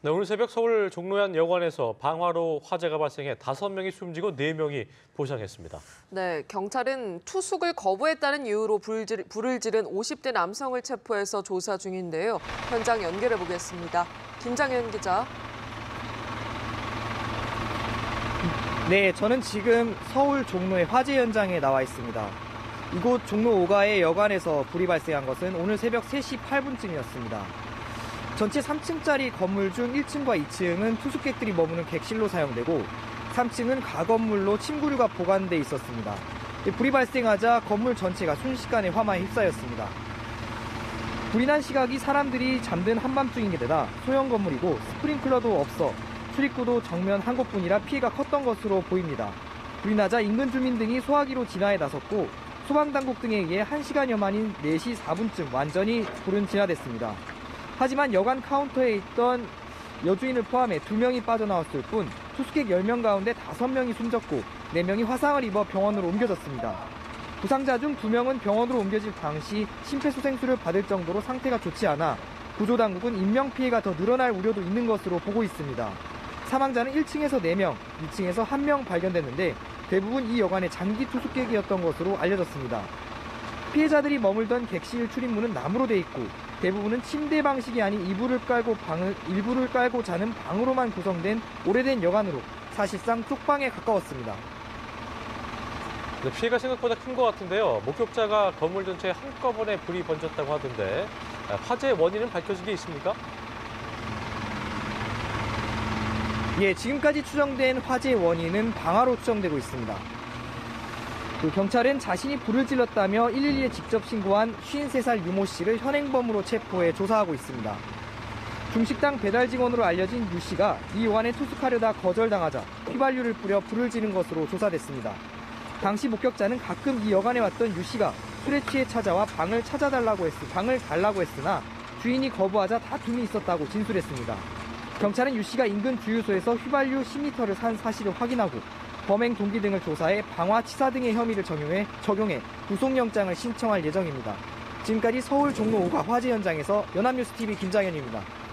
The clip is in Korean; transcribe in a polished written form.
네, 오늘 새벽 서울 종로현 여관에서 방화로 화재가 발생해 5명이 숨지고 4명이 부상했습니다. 네, 경찰은 투숙을 거부했다는 이유로 불을 지른 50대 남성을 체포해서 조사 중인데요. 현장 연결해 보겠습니다. 김장현 기자. 네, 저는 지금 서울 종로의 화재 현장에 나와 있습니다. 이곳 종로 5가의 여관에서 불이 발생한 것은 오늘 새벽 3시 8분쯤이었습니다. 전체 3층짜리 건물 중 1층과 2층은 투숙객들이 머무는 객실로 사용되고 3층은 가건물로 침구류가 보관돼 있었습니다. 불이 발생하자 건물 전체가 순식간에 화마에 휩싸였습니다. 불이 난 시각이 사람들이 잠든 한밤중인데다 소형 건물이고 스프링클러도 없어 출입구도 정면 한 곳뿐이라 피해가 컸던 것으로 보입니다. 불이 나자 인근 주민 등이 소화기로 진화에 나섰고 소방당국 등에 의해 1시간여 만인 4시 4분쯤 완전히 불은 진화됐습니다. 하지만 여관 카운터에 있던 여주인을 포함해 2명이 빠져나왔을 뿐 투숙객 10명 가운데 5명이 숨졌고 4명이 화상을 입어 병원으로 옮겨졌습니다. 부상자 중 2명은 병원으로 옮겨질 당시 심폐소생술을 받을 정도로 상태가 좋지 않아 구조당국은 인명피해가 더 늘어날 우려도 있는 것으로 보고 있습니다. 사망자는 1층에서 4명, 2층에서 1명 발견됐는데 대부분 이 여관의 장기 투숙객이었던 것으로 알려졌습니다. 피해자들이 머물던 객실 출입문은 나무로 돼 있고 대부분은 침대 방식이 아닌 이불을 깔고 자는 방으로만 구성된 오래된 여관으로 사실상 쪽방에 가까웠습니다. 피해가 생각보다 큰 것 같은데요. 목격자가 건물 전체에 한꺼번에 불이 번졌다고 하던데 화재의 원인은 밝혀진 게 있습니까? 예, 지금까지 추정된 화재의 원인은 방화로 추정되고 있습니다. 경찰은 자신이 불을 질렀다며 112에 직접 신고한 53살 유모 씨를 현행범으로 체포해 조사하고 있습니다. 중식당 배달 직원으로 알려진 유 씨가 이 여관에 투숙하려다 거절당하자 휘발유를 뿌려 불을 지른 것으로 조사됐습니다. 당시 목격자는 가끔 이 여관에 왔던 유 씨가 술에 취해 찾아와 방을 달라고 했으나 주인이 거부하자 다툼이 있었다고 진술했습니다. 경찰은 유 씨가 인근 주유소에서 휘발유 10리터를 산 사실을 확인하고 범행 동기 등을 조사해 방화치사 등의 혐의를 적용해 구속영장을 신청할 예정입니다. 지금까지 서울 종로 5가 화재 현장에서 연합뉴스TV 김장현입니다.